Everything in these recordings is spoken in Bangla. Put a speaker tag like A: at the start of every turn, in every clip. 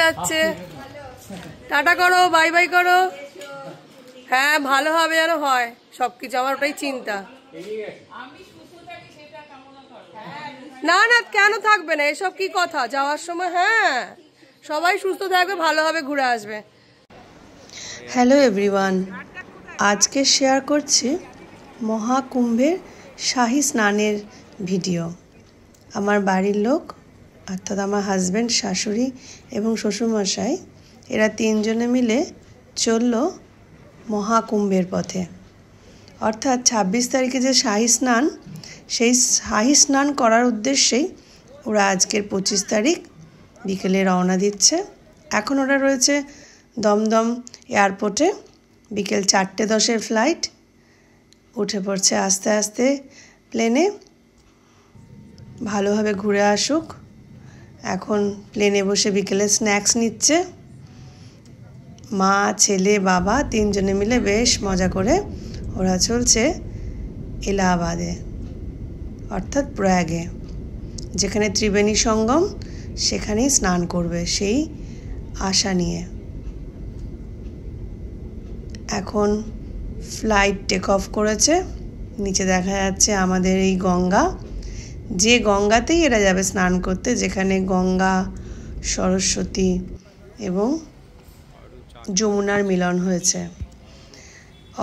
A: যাচ্ছে। টাটা করো, বাই বাই করো। হ্যাঁ ভালো হবে যেন হয় সবকিছু, আমার ওটাই চিন্তা। না না কেন থাকবে না, এসব কি কথা যাওয়ার সময়। হ্যাঁ সবাই সুস্থ থাকবে, ভালোভাবে ঘুরে আসবে। হ্যালো এভরিওয়ান, আজকে শেয়ার করছি মহাকুম্ভের শাহী স্নানের ভিডিও। আমার বাড়ির লোক অর্থাৎ আমার হাজব্যান্ড, শাশুড়ি এবং শ্বশুরমশাই এরা তিনজনে মিলে চলল মহাকুম্ভের পথে। অর্থাৎ 26 তারিখে যে শাহী স্নান, সেই শাহী স্নান করার উদ্দেশ্যেই ওরা আজকের 25 তারিখ বিকেলে রওনা দিচ্ছে। এখন ওরা রয়েছে দমদম এয়ারপোর্টে, বিকেল 4:10 ফ্লাইট। উঠে পড়ছে আস্তে আস্তে প্লেনে, ভালোভাবে ঘুরে আসুক। এখন প্লেনে বসে বিকেলে স্ন্যাক্স নিচ্ছে। মা, ছেলে, বাবা তিনজনে মিলে বেশ মজা করে ওরা চলছে এলাহাবাদে অর্থাৎ প্রয়াগে, যেখানে ত্রিবেণী সঙ্গম, সেখানেই স্নান করবে সেই আশা নিয়ে। এখন ফ্লাইট টেক অফ করেছে। নিচে দেখা যাচ্ছে আমাদের এই গঙ্গা, যে গঙ্গাতেই এরা যাবে স্নান করতে, যেখানে গঙ্গা, সরস্বতী এবং যমুনার মিলন হয়েছে।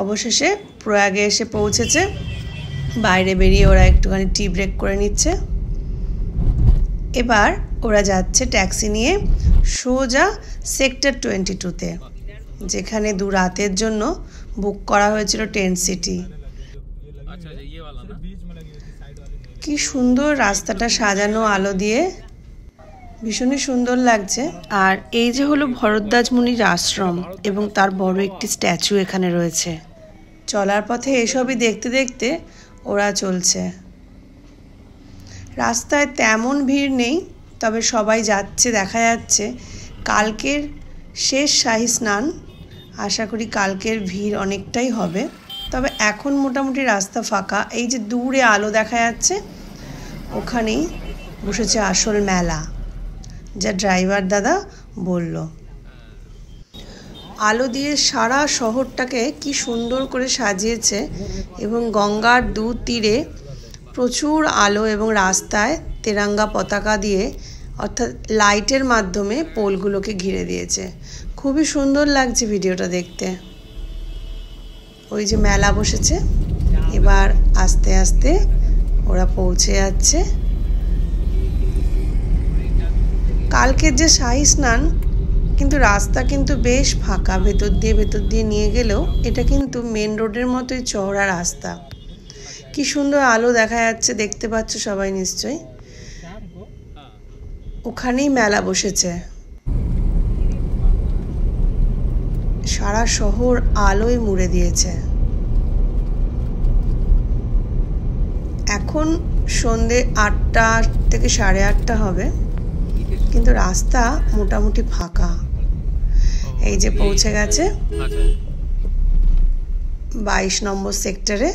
A: অবশেষে প্রয়াগে এসে পৌঁছেছে। বাইরে বেরিয়ে ওরা একটুখানি টি ব্রেক করে নিচ্ছে। এবার ওরা যাচ্ছে ট্যাক্সি নিয়ে সোজা সেক্টর 22-তে, যেখানে 2 রাতের জন্য বুক করা হয়েছিল টেন্ট সিটি। কি সুন্দর রাস্তাটা সাজানো আলো দিয়ে, ভীষণই সুন্দর লাগছে। আর এই যে হলো ভরদ্বাজ মুনির আশ্রম এবং তার বড় একটি স্ট্যাচু এখানে রয়েছে। চলার পথে এসবই দেখতে দেখতে ওরা চলছে। রাস্তায় তেমন ভিড় নেই, তবে সবাই যাচ্ছে, দেখা যাচ্ছে। কালকের শেষ শাহী স্নান, আশা করি কালকের ভিড় অনেকটাই হবে। তবে এখন মোটামুটি রাস্তা ফাঁকা। এই যে দূরে আলো দেখা যাচ্ছে, ওখানেই বসেছে আসল মেলা, যা ড্রাইভার দাদা বলল। আলো দিয়ে সারা শহরটাকে কি সুন্দর করে সাজিয়েছে, এবং গঙ্গার 2 তীরে প্রচুর আলো এবং রাস্তায় তেরঙ্গা পতাকা দিয়ে অর্থাৎ লাইটের মাধ্যমে পোলগুলোকে ঘিরে দিয়েছে। খুবই সুন্দর লাগছে ভিডিওটা দেখতে। ওই যে মেলা বসেছে, এবার আস্তে আস্তে ওরা পৌঁছে যাচ্ছে। কালকের যে শাহী স্নান, কিন্তু রাস্তা কিন্তু বেশ ফাঁকা, ভেতর দিয়ে নিয়ে গেলেও এটা কিন্তু মেন রোডের মতোই চওড়া রাস্তা। কি সুন্দর আলো দেখা যাচ্ছে, দেখতে পাচ্ছ সবাই নিশ্চয়ই। ওখানেই মেলা বসেছে। সারা শহর আলোয় মুড়ে দিয়েছে। এখন সন্ধে 8টা থেকে 8:30 হবে, কিন্তু রাস্তা মোটামুটি ফাঁকা। এই যে পৌঁছে গেছে 22 নম্বর সেক্টরে।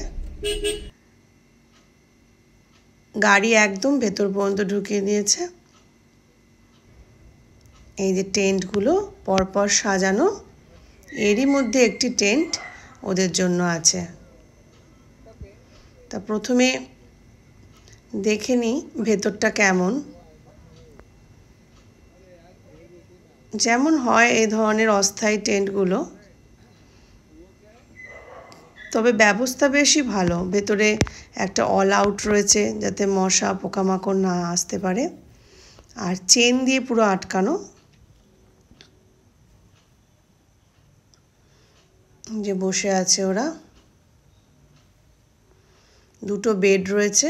A: গাড়ি একদম ভেতর পর্যন্ত ঢুকিয়ে দিয়েছে। এই যে টেন্টগুলো পরপর সাজানো, এরই মধ্যে একটি টেন্ট ওদের জন্য আছে। তা প্রথমে দেখে নিই ভেতরটা কেমন। যেমন হয় এই ধরনের অস্থায়ী টেন্টগুলো, তবে ব্যবস্থা বেশি ভালো। ভেতরে একটা অল আউট রয়েছে, যাতে মশা পোকামাকড় না আসতে পারে, আর চেন দিয়ে পুরো আটকানো। যে বসে আছে ওরা, 2টো বেড রয়েছে,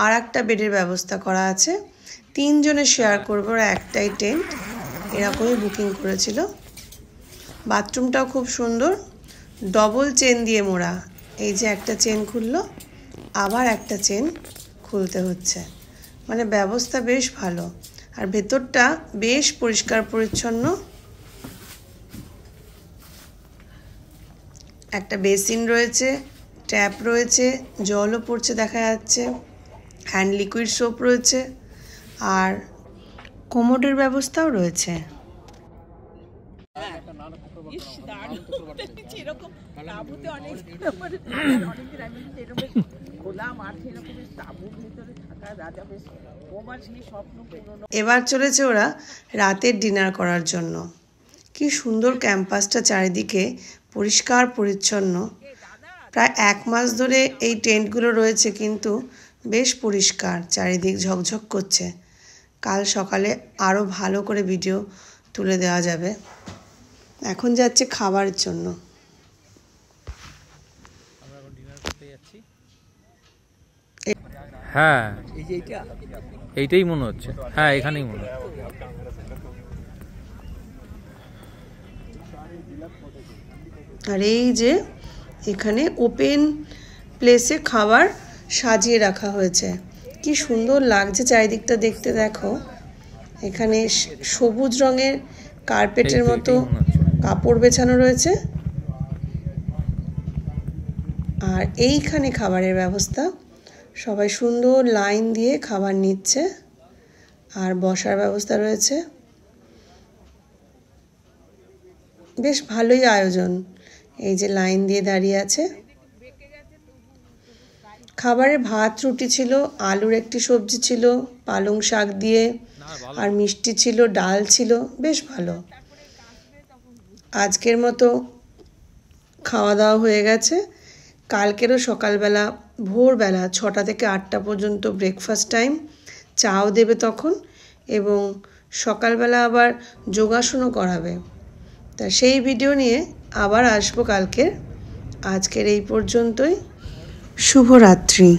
A: আর একটা বেডের ব্যবস্থা করা আছে। 3 জনে শেয়ার করবে ওরা একটাই টেন্ট, এরকমই বুকিং করেছিল। বাথরুমটাও খুব সুন্দর, ডবল চেন দিয়ে মোড়া। এই যে একটা চেন খুললো, আবার একটা চেন খুলতে হচ্ছে, মানে ব্যবস্থা বেশ ভালো। আর ভেতরটা বেশ পরিষ্কার পরিচ্ছন্ন। একটা বেসিন রয়েছে, ট্যাপ রয়েছে, জলও পড়ছে দেখা যাচ্ছে, হ্যান্ড লিকুইড সোপ রয়েছে, আর কোমোডের ব্যবস্থাও রয়েছে। এবার চলেছে ওরা রাতের ডিনার করার জন্য। কি সুন্দর ক্যাম্পাসটা, চারিদিকে পরিষ্কার পরিচ্ছন্ন। প্রায় 1 মাস ধরে এই টেন্টগুলো রয়েছে, কিন্তু বেশ পরিষ্কার, চারিদিক ঝকঝক করছে। কাল সকালে আরও ভালো করে ভিডিও তুলে দেওয়া যাবে। এখন যাচ্ছে খাবারের জন্য।
B: হ্যাঁ এইটাই মনে হচ্ছে, হ্যাঁ এখানেই মনে হচ্ছে।
A: আর এই যে এখানে ওপেন প্লেসে খাবার সাজিয়ে রাখা হয়েছে, কি সুন্দর লাগছে চারিদিকটা দেখতে। দেখো এখানে সবুজ রঙের কার্পেটের মতো কাপড় বেছানো রয়েছে, আর এইখানে খাবারের ব্যবস্থা। সবাই সুন্দর লাইন দিয়ে খাবার নিচ্ছে, আর বসার ব্যবস্থা রয়েছে। বেশ ভালোই আয়োজন। এই যে লাইন দিয়ে দাঁড়িয়ে আছে। খাবারে ভাত রুটি ছিল, আলুর একটি সবজি ছিল, পালং শাক দিয়ে, আর মিষ্টি ছিল, ডাল ছিল, বেশ ভালো। আজকের মতো খাওয়া দাওয়া হয়ে গেছে। কালকেরও সকালবেলা ভোরবেলা 6টা থেকে 8টা পর্যন্ত ব্রেকফাস্ট টাইম, চাও দেবে তখন, এবং সকালবেলা আবার যোগাসনও করাবে। তা সেই ভিডিও নিয়ে আবার আসবো কালকের। আজকের এই পর্যন্তই। শুভরাত্রি।